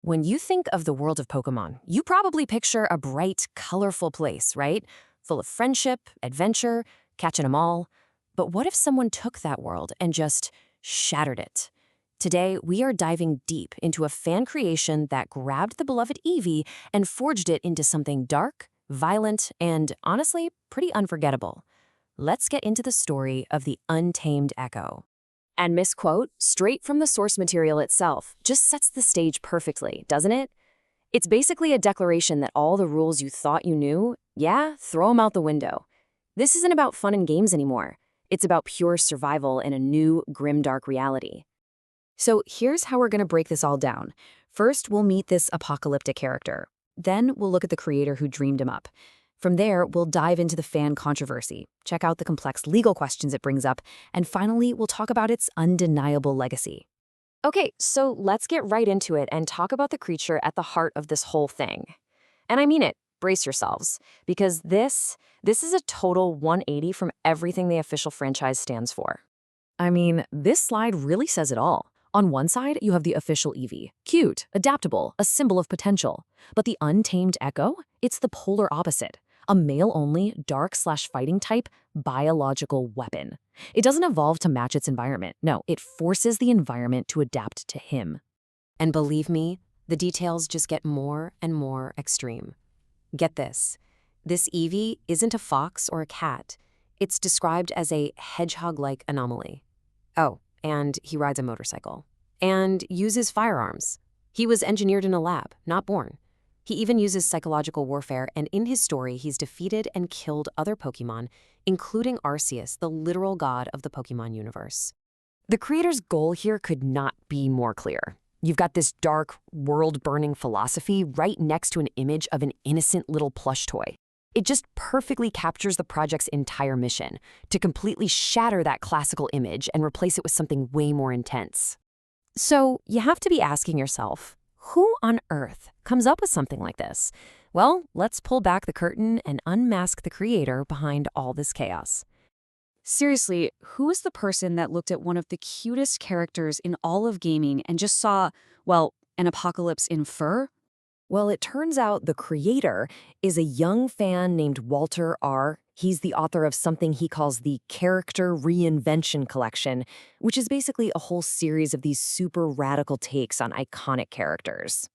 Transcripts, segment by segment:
When you think of the world of Pokemon, you probably picture a bright, colorful place, right? Full of friendship, adventure, catching 'em all. But what if someone took that world and just shattered it? Today, we are diving deep into a fan creation that grabbed the beloved Eevee and forged it into something dark, violent, and honestly, pretty unforgettable. Let's get into the story of the Untamed Echo. And misquote, straight from the source material itself, just sets the stage perfectly, doesn't it? It's basically a declaration that all the rules you thought you knew, yeah, throw them out the window. This isn't about fun and games anymore. It's about pure survival in a new, grimdark reality. So here's how we're going to break this all down. First, we'll meet this apocalyptic character. Then we'll look at the creator who dreamed him up. From there, we'll dive into the fan controversy, check out the complex legal questions it brings up, and finally, we'll talk about its undeniable legacy. Okay, so let's get right into it and talk about the creature at the heart of this whole thing. And I mean it, brace yourselves, because this is a total 180 from everything the official franchise stands for. I mean, this slide really says it all. On one side, you have the official Eevee. Cute, adaptable, a symbol of potential. But the Untamed Echo? It's the polar opposite. A male-only, dark/fighting type, biological weapon. It doesn't evolve to match its environment. No, it forces the environment to adapt to him. And believe me, the details just get more and more extreme. Get this. This Eevee isn't a fox or a cat. It's described as a hedgehog-like anomaly. Oh, and he rides a motorcycle. And uses firearms. He was engineered in a lab, not born. He even uses psychological warfare, and in his story, he's defeated and killed other Pokemon, including Arceus, the literal god of the Pokemon universe. The creator's goal here could not be more clear. You've got this dark, world-burning philosophy right next to an image of an innocent little plush toy. It just perfectly captures the project's entire mission, to completely shatter that classical image and replace it with something way more intense. So you have to be asking yourself, who on earth comes up with something like this? Well, let's pull back the curtain and unmask the creator behind all this chaos. Seriously, who is the person that looked at one of the cutest characters in all of gaming and just saw, well, an apocalypse in fur? Well, it turns out the creator is a young fan named Walter R. He's the author of something he calls the Character Reinvention Collection, which is basically a whole series of these super radical takes on iconic characters.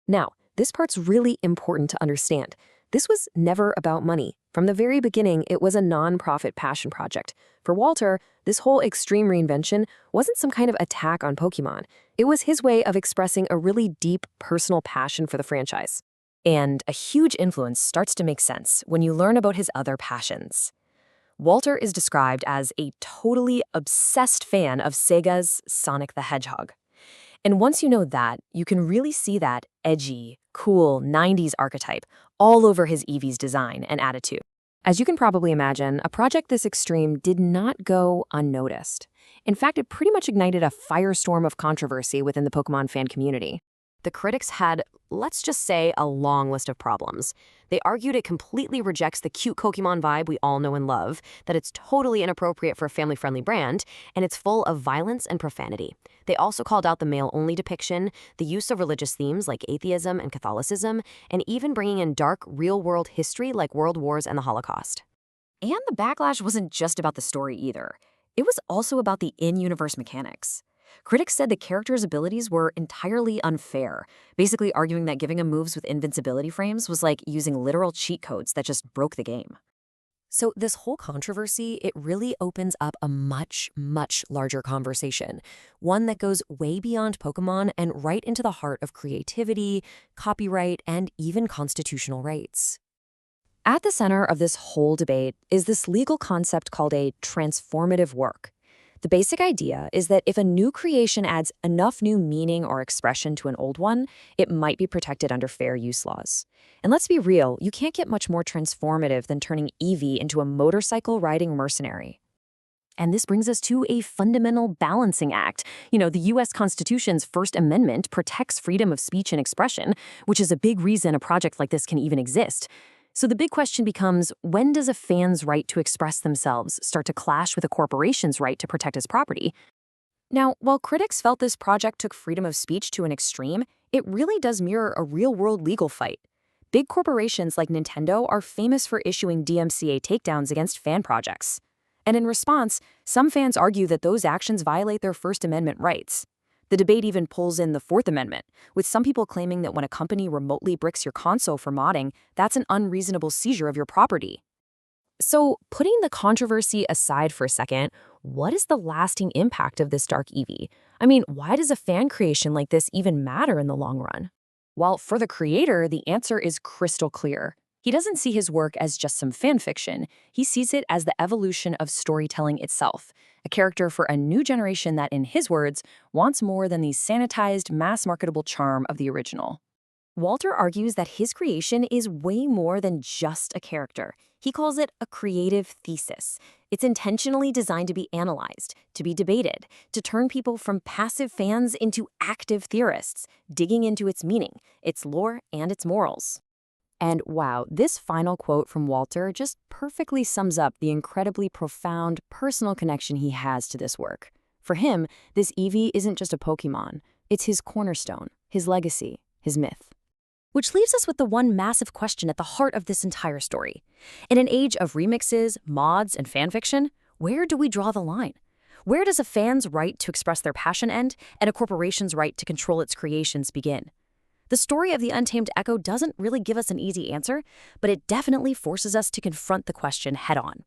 Now, this part's really important to understand. This was never about money. From the very beginning, it was a non-profit passion project. For Walter, this whole extreme reinvention wasn't some kind of attack on Pokemon. It was his way of expressing a really deep personal passion for the franchise. And a huge influence starts to make sense when you learn about his other passions. Walter is described as a totally obsessed fan of Sega's Sonic the Hedgehog. And once you know that, you can really see that edgy, cool 90s archetype all over his Eevee's design and attitude. As you can probably imagine, a project this extreme did not go unnoticed. In fact, it pretty much ignited a firestorm of controversy within the Pokemon fan community. The critics had, let's just say, a long list of problems. They argued it completely rejects the cute Pokemon vibe we all know and love, that it's totally inappropriate for a family-friendly brand, and it's full of violence and profanity. They also called out the male-only depiction, the use of religious themes like atheism and Catholicism, and even bringing in dark, real-world history like World Wars and the Holocaust. And the backlash wasn't just about the story either. It was also about the in-universe mechanics. Critics said the character's abilities were entirely unfair, basically arguing that giving him moves with invincibility frames was like using literal cheat codes that just broke the game. So this whole controversy, it really opens up a much, much larger conversation, one that goes way beyond Pokemon and right into the heart of creativity, copyright, and even constitutional rights. At the center of this whole debate is this legal concept called a transformative work. The basic idea is that if a new creation adds enough new meaning or expression to an old one, it might be protected under fair use laws. And let's be real, you can't get much more transformative than turning Eevee into a motorcycle-riding mercenary. And this brings us to a fundamental balancing act. The U.S. Constitution's First Amendment protects freedom of speech and expression, which is a big reason a project like this can even exist. So the big question becomes, when does a fan's right to express themselves start to clash with a corporation's right to protect its property? Now, while critics felt this project took freedom of speech to an extreme, It really does mirror a real-world legal fight. Big corporations like Nintendo are famous for issuing DMCA takedowns against fan projects. And in response, some fans argue that those actions violate their First Amendment rights. The debate even pulls in the Fourth Amendment, with some people claiming that when a company remotely bricks your console for modding, that's an unreasonable seizure of your property. So, putting the controversy aside for a second, what is the lasting impact of this dark Eevee? I mean, why does a fan creation like this even matter in the long run? Well, for the creator, the answer is crystal clear. He doesn't see his work as just some fan fiction. He sees it as the evolution of storytelling itself, a character for a new generation that, in his words, wants more than the sanitized, mass-marketable charm of the original. Walter argues that his creation is way more than just a character. He calls it a creative thesis. It's intentionally designed to be analyzed, to be debated, to turn people from passive fans into active theorists, digging into its meaning, its lore, and its morals. And wow, this final quote from Walter just perfectly sums up the incredibly profound personal connection he has to this work. For him, this Eevee isn't just a Pokemon. It's his cornerstone, his legacy, his myth. Which leaves us with the one massive question at the heart of this entire story. In an age of remixes, mods, and fanfiction, where do we draw the line? Where does a fan's right to express their passion end and a corporation's right to control its creations begin? The story of the Untamed Echo doesn't really give us an easy answer, but it definitely forces us to confront the question head-on.